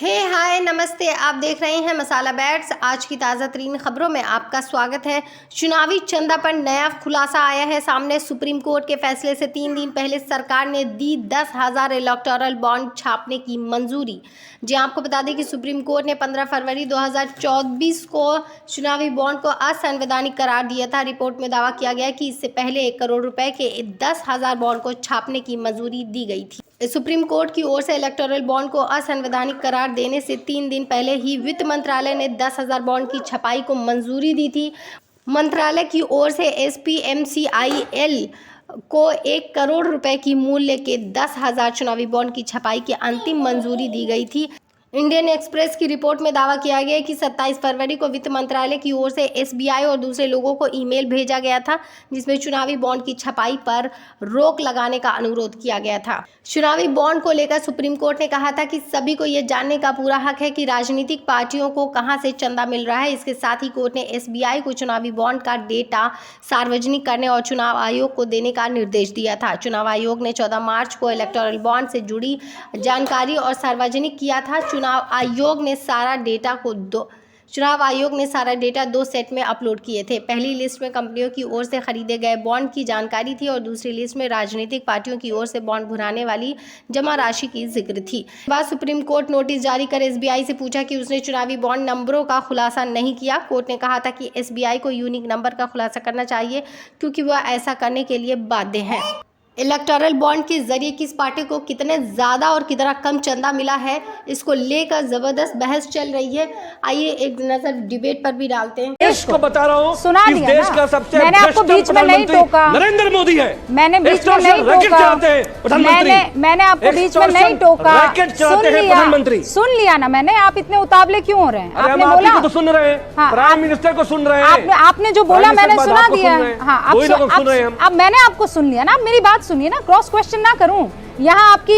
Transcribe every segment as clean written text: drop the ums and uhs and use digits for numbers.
हाय नमस्ते, आप देख रहे हैं मसाला बैट्स। आज की ताज़ा तरीन खबरों में आपका स्वागत है। चुनावी चंदा पर नया खुलासा आया है सामने। सुप्रीम कोर्ट के फैसले से 3 दिन पहले सरकार ने दी 10,000 इलेक्टोरल बॉन्ड छापने की मंजूरी। जी आपको बता दें कि सुप्रीम कोर्ट ने 15 फरवरी 2024 को चुनावी बॉन्ड को असंवैधानिक करार दिया था। रिपोर्ट में दावा किया गया कि इससे पहले 1 करोड़ रुपए के 10,000 बॉन्ड को छापने की मंजूरी दी गई थी। सुप्रीम कोर्ट की ओर से इलेक्टोरल बॉन्ड को असंवैधानिक करार देने से 3 दिन पहले ही वित्त मंत्रालय ने 10,000 बॉन्ड की छपाई को मंजूरी दी थी। मंत्रालय की ओर से SPMCIL को 1 करोड़ रुपए की मूल्य के 10,000 चुनावी बॉन्ड की छपाई की अंतिम मंजूरी दी गई थी। इंडियन एक्सप्रेस की रिपोर्ट में दावा किया गया कि 27 फरवरी को वित्त मंत्रालय की ओर से SBI और दूसरे लोगों को ईमेल भेजा गया था, जिसमें चुनावी बॉन्ड की छपाई पर रोक लगाने का अनुरोध किया गया था। चुनावी बॉन्ड को लेकर सुप्रीम कोर्ट ने कहा था कि सभी को यह जानने का पूरा हक है कि राजनीतिक पार्टियों को कहां से चंदा मिल रहा है। इसके साथ ही कोर्ट ने SBI को चुनावी बॉन्ड का डेटा सार्वजनिक करने और चुनाव आयोग को देने का निर्देश दिया था। चुनाव आयोग ने 14 मार्च को इलेक्टोरल बॉन्ड से जुड़ी जानकारी और सार्वजनिक किया था। चुनाव आयोग ने सारा डेटा 2 सेट में अपलोड किए थे। पहली लिस्ट में कंपनियों की ओर से खरीदे गए बॉन्ड की जानकारी थी और दूसरी लिस्ट में राजनीतिक पार्टियों की ओर से बॉन्ड भुनाने वाली जमा राशि की जिक्र थी। बाद सुप्रीम कोर्ट नोटिस जारी कर SBI से पूछा कि उसने चुनावी बॉन्ड नंबरों का खुलासा नहीं किया। कोर्ट ने कहा था कि SBI को यूनिक नंबर का खुलासा करना चाहिए क्योंकि वह ऐसा करने के लिए बाध्य है। इलेक्टोरल बॉन्ड के जरिए किस पार्टी को कितने ज़्यादा और कितना कम चंदा मिला है, इसको लेकर ज़बरदस्त बहस चल रही है। आइए एक नज़र डिबेट पर भी डालते हैं। देश को बता रहा हूँ, सुना इस देश का सबसे मैंने आपको बीच में नहीं टोका। नरेंद्र मोदी है। मैंने बीच में नहीं टोका। मैंने आपको बीच में नहीं टोका। सुन लिया ना मैंने। आप इतने उतावले क्यों हो रहे हैं? आपने बोला तो सुन रहे हैं, प्राइम मिनिस्टर को सुन रहे हैं। आपने जो बोला मैंने सुना दिया। हाँ, अब मैंने आपको सुन लिया ना। मेरी बात सुनिए ना, क्रॉस क्वेश्चन ना करूं। यहाँ आपकी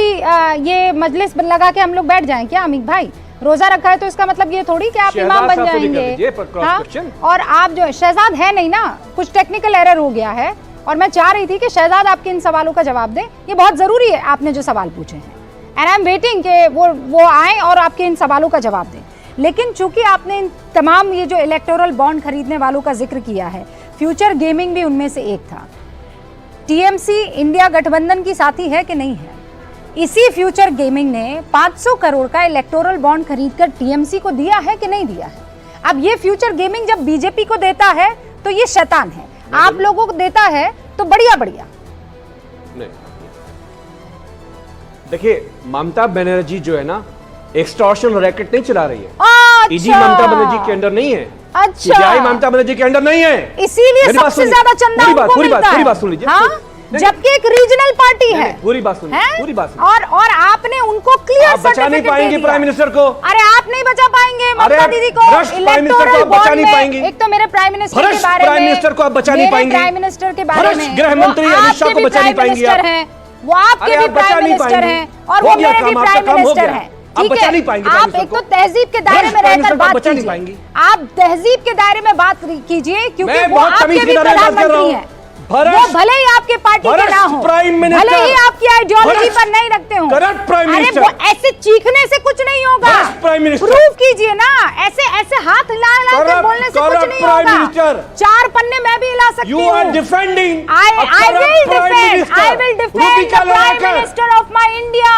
ये मजलिस लगा के हम लोग बैठ जाएं क्या? अमित भाई रोजा रखा है तो इसका मतलब ये थोड़ी कि आप इमाम बन जाएंगे। हाँ? और आप जो शहजाद है नहीं ना, कुछ टेक्निकल एरर हो गया है और मैं चाह रही थी कि शहजाद आपके इन सवालों का जवाब दे। ये बहुत जरूरी है आपने जो सवाल पूछे हैं, एंड आई एम वेटिंग कि वो आए और आपके इन सवालों का जवाब दें। लेकिन चूंकि आपने इन तमाम ये जो इलेक्टोरल बॉन्ड खरीदने वालों का जिक्र किया है, फ्यूचर गेमिंग भी उनमें से एक था। TMC इंडिया गठबंधन की साथी है कि नहीं है? इसी फ्यूचर गेमिंग ने 500 करोड़ का इलेक्टोरल बॉन्ड खरीदकर TMC को दिया है कि नहीं दिया है? अब ये फ्यूचर गेमिंग जब बीजेपी को देता है तो ये शैतान है, आप लोगों को देता है तो बढ़िया बढ़िया। देखिए, ममता बनर्जी जो है ना, एक्सटॉर्शन रैकेट नहीं चला रही है। अच्छा। ईडी ममता बनर्जी के अंडर नहीं है। अच्छा, CBI ममता बनर्जी के अंडर नहीं है, इसीलिए सबसे ज्यादा चंदा उनको मिलता है। पूरी बात सुन लीजिए। हाँ? जबकि एक रीजनल पार्टी है। पूरी बात सुनिए, पूरी बात सुनिए। और आपने उनको क्लियर बचा नहीं पाएंगे प्राइम मिनिस्टर को। अरे आप नहीं बचा पाएंगे ममता दीदी को। इलेक्टोरल बचा नहीं पाएंगे। एक तो मेरे प्राइम मिनिस्टर के बारे में, प्राइम मिनिस्टर को आप बचा नहीं पाएंगे। प्राइम मिनिस्टर के बारे में, गृह मंत्री अमित शाह को बचा नहीं पाएंगे। वो आपके भी प्राइम मिनिस्टर हैं और वो मेरे भी प्राइम मिनिस्टर हैं। आप बचा नहीं पाएंगे। आप एक तो तहजीब के दायरे में रहकर बात कीजिए। आप तहजीब के दायरे में बात कीजिए क्योंकि वो आपके भी प्रधानमंत्री हैं। वो भले ही आपके पार्टी के ना हो, भले ही आपकी आइडियोलॉजी पर नहीं रखते हो। अरे वो ऐसे चीखने से कुछ नहीं होगा। प्रूव कीजिए ना। ऐसे ऐसे हाथ हिला हिला के बोलने से कुछ नहीं होगा। 4 पन्ने मैं भी हिला सकती हूँ। I will defend the Prime Minister of my India.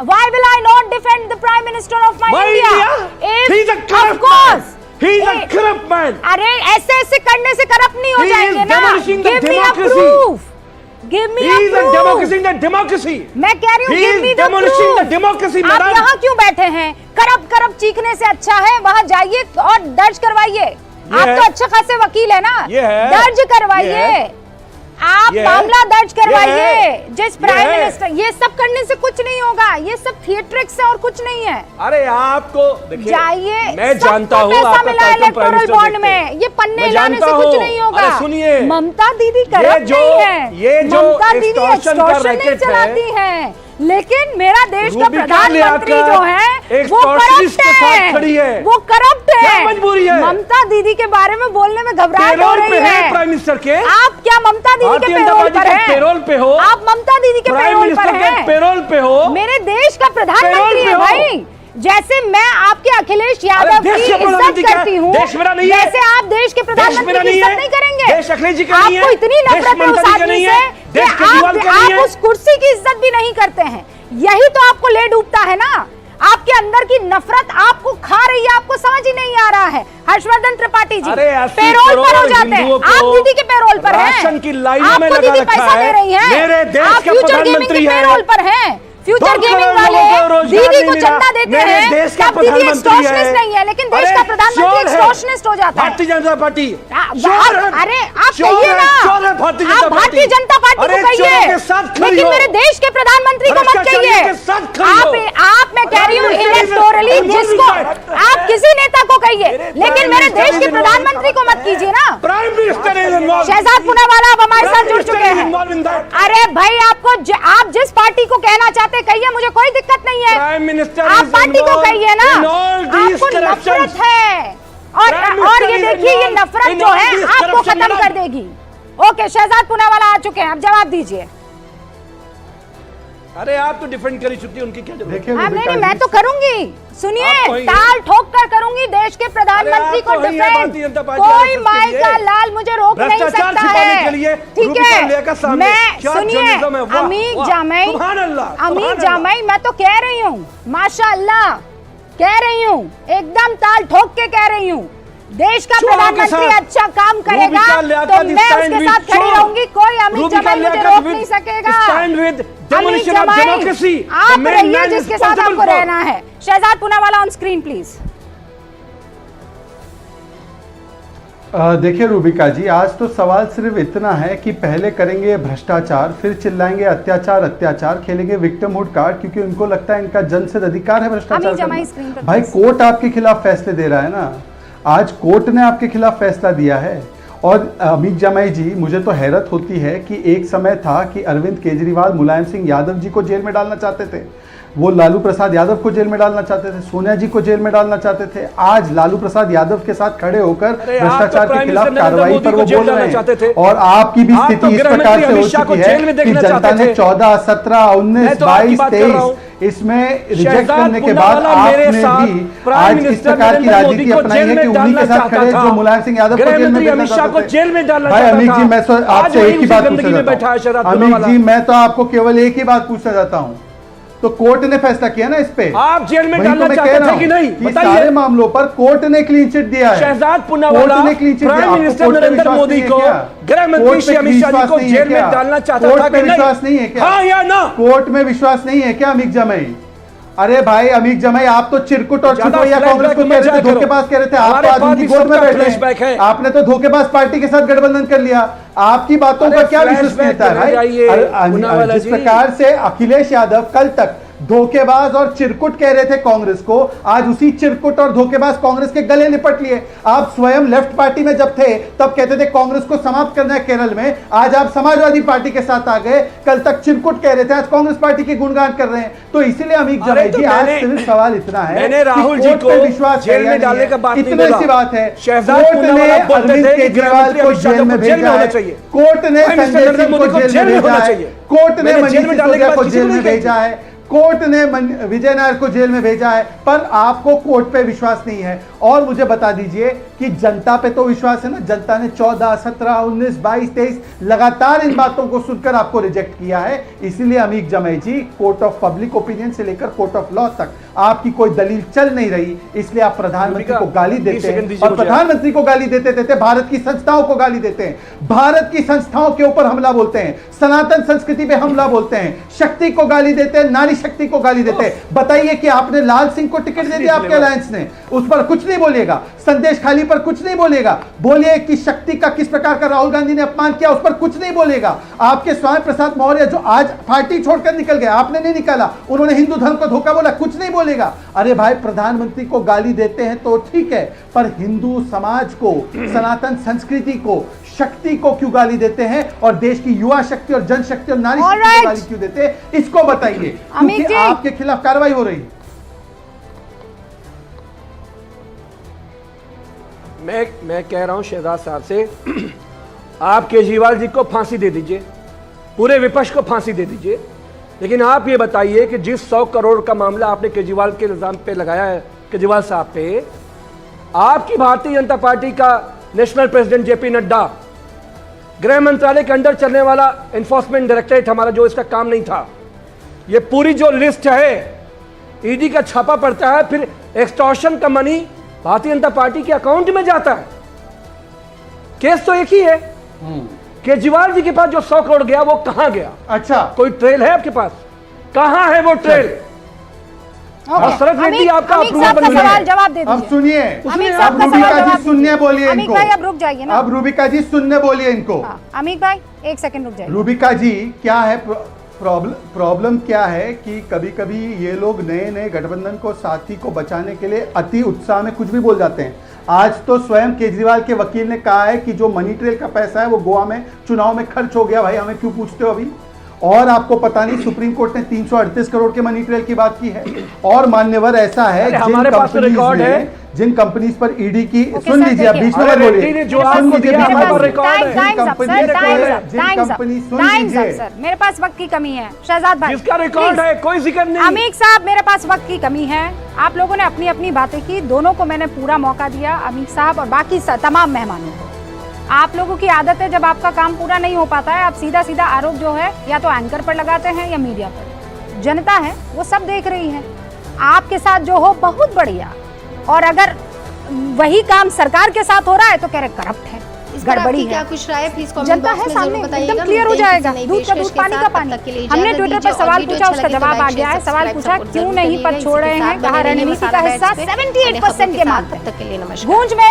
Why will I not defend the Prime Minister of my India? He's a corrupt man. He's a corrupt man. अरे ऐसे ऐसे करने से करप्ट नहीं हो जाएंगे ना। Give me a proof. Give me a proof. He is demolishing the democracy. मैं कह रही हूँ give me the proof. आप यहाँ क्यों बैठे हैं? करप्ट चीखने से अच्छा है वहाँ जाइए और दर्ज करवाइए। आप तो अच्छे खासे वकील है ना, दर्ज करवाइए। आप मामला दर्ज करवाइए। जिस प्राइम मिनिस्टर, ये सब करने से कुछ नहीं होगा। ये सब थिएट्रिक्स है और कुछ नहीं है। अरे आपको देखिए, जाइए, मैं जानता हूँ आपका इलेक्टोरल बॉन्ड में ये पन्ने लाने से कुछ नहीं होगा। सुनिए, ममता दीदी करप्ट नहीं है। ममता दीदी एक्सटॉर्शन नहीं चलाती हैं। लेकिन मेरा देश का प्रधानमंत्री जो है वो करप्ट है। वो करप्ट है। मजबूरी है। ममता दीदी के बारे में बोलने में घबराहट हो रही है। प्राइम मिनिस्टर के आप क्या ममता दीदी के पेरोल पर हैं? पेरोल पे हो आप? ममता दीदी के पेरोल पर हैं? पेरोल पे हो। मेरे देश का प्रधानमंत्री है भाई। जैसे मैं आपके अखिलेश यादव की इज्जत करती हूँ, जैसे आप देश के प्रधानमंत्री की इज्जत नहीं करेंगे। आपको इतनी नफरत है उस आदमी से कि आप उस कुर्सी की इज्जत भी नहीं करते हैं। यही तो आपको ले डूबता है ना, आपके अंदर की नफरत आपको खा रही है, आपको समझ ही नहीं आ रहा है। हर्षवर्धन त्रिपाठी जी पेरोल पर हो जाते हैं, आप दीदी के पेरोल पर हैं, आपको दीदी पैसा दे रही है, आप फ्यूचर गेमिंग के पेरोल पर हैं, फ्यूचर गेमिंग वाले दीदी को चंदा देते हैं, तब दीदी एक्सटॉर्शनिस्ट नहीं है, लेकिन देश का प्रधानमंत्री एक्सटॉर्शनिस्ट हो जाता है। भारतीय जनता पार्टी, अरे आप कहिए ना, आप भारतीय जनता पार्टी को कहिए, लेकिन मेरे देश के प्रधानमंत्री को मत कहिए। आप मैं कह रही हूँ इलेक्टोरली जिसको आप किसी नेता को कहिए, लेकिन मेरे देश के प्रधानमंत्री को मत कीजिए ना। शहजाद पूनावाला अब हमारे साथ जुड़ चुके हैं। अरे भाई आपको आप जिस पार्टी को कहना चाहते कहिए, मुझे कोई दिक्कत नहीं है, आप पार्टी को कहिए ना। आपको नफरत है और ये देखिए ये नफरत जो है आपको खत्म कर देगी। ओके, शहजाद पूनावाला आ चुके हैं, अब जवाब दीजिए। अरे आप तो डिफेंड कर ही चुकी है, उनकी क्या जरूरत है? नहीं, मैं तो करूंगी, सुनिए, ताल ठोक कर करूंगी देश के प्रधानमंत्री को डिफेंड। कोई माई का लाल मुझे रोक नहीं सकता है, ठीक है? मैं सुनिए, अमीर जामई मैं तो कह रही हूँ, माशाअल्लाह कह रही हूँ, एकदम ताल ठोक के कह रही हूँ, देश का प्रधानमंत्री अच्छा काम करेगा तो मैं उसके साथ खड़ी रहूंगी, कोई अमित जमाई मुझे रोक नहीं सकेगा। अमित जमाई आप रहिए जिसके साथ आपको रहना है। Shehzad Poonawalla on screen please. देखिए रूबिका जी, आज तो सवाल सिर्फ इतना है कि पहले करेंगे भ्रष्टाचार, फिर चिल्लाएंगे अत्याचार अत्याचार, खेलेंगे विक्टिमहुड कार्ड, क्योंकि उनको लगता है इनका जन्मसिद्ध अधिकार है भ्रष्टाचार करना। भाई कोर्ट आपके खिलाफ फैसले दे रहा है ना, आज कोर्ट ने आपके खिलाफ फैसला दिया है। और अमित जमाई जी, मुझे तो हैरत होती है कि एक समय था कि अरविंद केजरीवाल मुलायम सिंह यादव जी को जेल में डालना चाहते थे, वो लालू प्रसाद यादव को जेल में डालना चाहते थे, सोनिया जी को जेल में डालना चाहते थे। आज लालू प्रसाद यादव के साथ खड़े होकर भ्रष्टाचार के खिलाफ कार्रवाई पर वो बोल रहे हैं। और आपकी भी स्थिति इस प्रकार से हो चुकी है कि जनता ने 14, 17, 19, 22, 23 इसमें रिजेक्ट करने के बाद आपने भी आज इस प्रकार की राजनीति अपनाई है कि उन्हीं के साथ खड़े जो मुलायम सिंह यादव को जेल में डालना चाहते थे। भाई अमित जी, मैं आपसे एक ही बात पूछना चाहता हूँ, अमित जी मैं तो आपको केवल एक ही बात पूछना चाहता हूँ, तो कोर्ट ने फैसला किया ना इस पे, आप जेल में डालना चाहते थे कि नहीं? बताइए। सारे मामलों पर कोर्ट ने क्लीन चिट दिया है। शहजाद पूनावाला प्राइम मिनिस्टर नरेंद्र मोदी को, गृह मंत्री श्री अमित शाह जी को जेल में डालना चाहता था कि नहीं? विश्वास नहीं है क्या? हाँ या ना? कोर्ट में विश्वास नहीं है क्या अमित जमाई? अरे भाई अमित जमाई, आप तो चिरकुट और चुटोया कांग्रेस को कह रहे थे, धोखेबाज कह रहे थे, आप आज उनकी गोद में बैठ गए। आपने तो धोखेबाज पार्टी के साथ गठबंधन कर लिया, आपकी बातों का क्या विश्वसनीयता है भाई? जिस प्रकार से अखिलेश यादव कल तक धोखेबाज और चिरकुट कह रहे थे कांग्रेस को, आज उसी चिरकुट और धोखेबाज कांग्रेस के गले लिपट लिए। आप स्वयं लेफ्ट पार्टी में जब थे तब कहते थे कांग्रेस को समाप्त करना है केरल में, आज आप समाजवादी पार्टी के साथ आ गए। कल तक चिरकुट कह रहे थे, आज कांग्रेस पार्टी की गुणगान कर रहे हैं। तो इसीलिए अमित जमाई जी, आज सिर्फ सवाल इतना है, मैंने राहुल जी को विश्वास जेल में डालने का बात नहीं बोला, इतनी सी बात है। कोर्ट ने अरविंद केजरीवाल को जेल में भेजा है, कोर्ट ने संजय सिंह को जेल में भेजा है, कोर्ट ने मनीष सिसोदिया को जेल में भेजा है, कोर्ट ने विजय नायर को जेल में भेजा है, पर आपको कोर्ट पे विश्वास नहीं है। और मुझे बता दीजिए कि जनता पे तो विश्वास है ना, जनता ने 14, 17, 19, 22, 23 लगातार इन बातों को सुनकर आपको रिजेक्ट किया है। इसीलिए अमीक जमाई जी, कोर्ट ऑफ पब्लिक ओपिनियन से लेकर कोर्ट ऑफ लॉ तक आपकी कोई दलील चल नहीं रही, इसलिए आप प्रधानमंत्री को गाली देते हैं। और प्रधानमंत्री को गाली देते देते भारत की संस्थाओं को गाली देते हैं, भारत की संस्थाओं के ऊपर हमला बोलते हैं, सनातन संस्कृति पे हमला बोलते हैं, शक्ति को गाली देते हैं, नारी शक्ति को गाली देते हैं। बताइए कि आपने लाल सिंह को टिकट दे दिया आपके अलायंस ने, उस पर कुछ नहीं बोलेगा, संदेश खाली पर कुछ नहीं बोलेगा। बोलिए कि शक्ति का किस प्रकार का राहुल गांधी ने अपमान किया, उस पर कुछ नहीं बोलेगा। आपके स्वामी प्रसाद मौर्य जो आज पार्टी छोड़कर निकल गए, आपने नहीं निकाला, उन्होंने हिंदू धर्म को धोखा बोला, कुछ नहीं बोलेगा। अरे भाई, प्रधानमंत्री को गाली देते हैं तो ठीक है, पर हिंदू समाज को, सनातन संस्कृति को, शक्ति को क्यों गाली देते हैं? और देश की युवा शक्ति और जनशक्ति और नारी शक्ति को गाली क्यों देते हैं? इसको बताइए, क्योंकि आपके खिलाफ कार्रवाई हो रही है। मैं कह रहा हूं शहजाद साहब से, आप केजरीवाल जी को फांसी दे दीजिए, पूरे विपक्ष को फांसी दे दीजिए, लेकिन आप ये बताइए कि जिस 100 करोड़ का मामला आपने केजरीवाल के इल्जाम पे लगाया है, केजरीवाल साहब पे, आपकी भारतीय जनता पार्टी का नेशनल प्रेसिडेंट जेपी नड्डा, गृह मंत्रालय के अंडर चलने वाला एनफोर्समेंट डायरेक्टरेट हमारा, जो इसका काम नहीं था, ये पूरी जो लिस्ट है, ईडी का छापा पड़ता है, फिर एक्सटॉर्शन का मनी भारतीय जनता पार्टी के अकाउंट में जाता है। केस तो एक ही है। केजरीवाल जी के पास जो 100 करोड़ गया वो कहां गया? अच्छा, कोई ट्रेल है आपके पास? कहां है वो ट्रेल? हसरत रेड्डी आपका सवाल जवाब दे दीजिए। अब सुनिए, अब रूबिका जी सुनने बोलिए इनको। भाई अब रुक जाइए ना। अब रूबिका जी सुनने बोलिए इनको। अमित भाई 1 सेकंड रुक जाइए। रूबिका जी, क्या है प्रॉब्लम क्या है कि कभी कभी ये लोग नए नए गठबंधन को, साथी को बचाने के लिए अति उत्साह में कुछ भी बोल जाते हैं। आज तो स्वयं केजरीवाल के वकील ने कहा है कि जो मनी ट्रेल का पैसा है वो गोवा में चुनाव में खर्च हो गया। भाई हमें क्यों पूछते हो अभी? और आपको पता नहीं, सुप्रीम कोर्ट ने 338 करोड़ के मनी ट्रेल की बात की है। और मान्यवर ऐसा है, जिन कंपनीज पर ईडी की, सुन लीजिए, अब बीच में मत बोलिए, मेरे पास वक्त की कमी है। शहजाद भाई, जिसका रिकॉर्ड है, कोई जिक्र नहीं। अमीक साहब, मेरे पास वक्त की कमी है। आप लोगों ने अपनी अपनी बातें की, दोनों को मैंने पूरा मौका दिया, अमीक साहब और बाकी तमाम मेहमानों को। आप लोगों की आदत है, जब आपका काम पूरा नहीं हो पाता है, आप सीधा सीधा आरोप जो है या तो एंकर पर लगाते हैं या मीडिया पर। जनता है वो सब देख रही है। आपके साथ जो हो बहुत बढ़िया, और अगर वही काम सरकार के साथ हो रहा है तो कह रहे करप्ट है, गड़बड़ी है। क्या कुछ राय प्लीज कमेंट जनता बॉक्स है में सामने, जरूर बताइएगा। एकदम क्लियर हो जाएगा। दूध का दूध, पानी का पानी। हमने ट्विटर पर सवाल पूछा, उसका जवाब आ गया है। सवाल पूछा क्यों नहीं पद छोड़ रहे हैं, कहा रणनीति का हिस्सा 78% के मानते हैं। गूंज में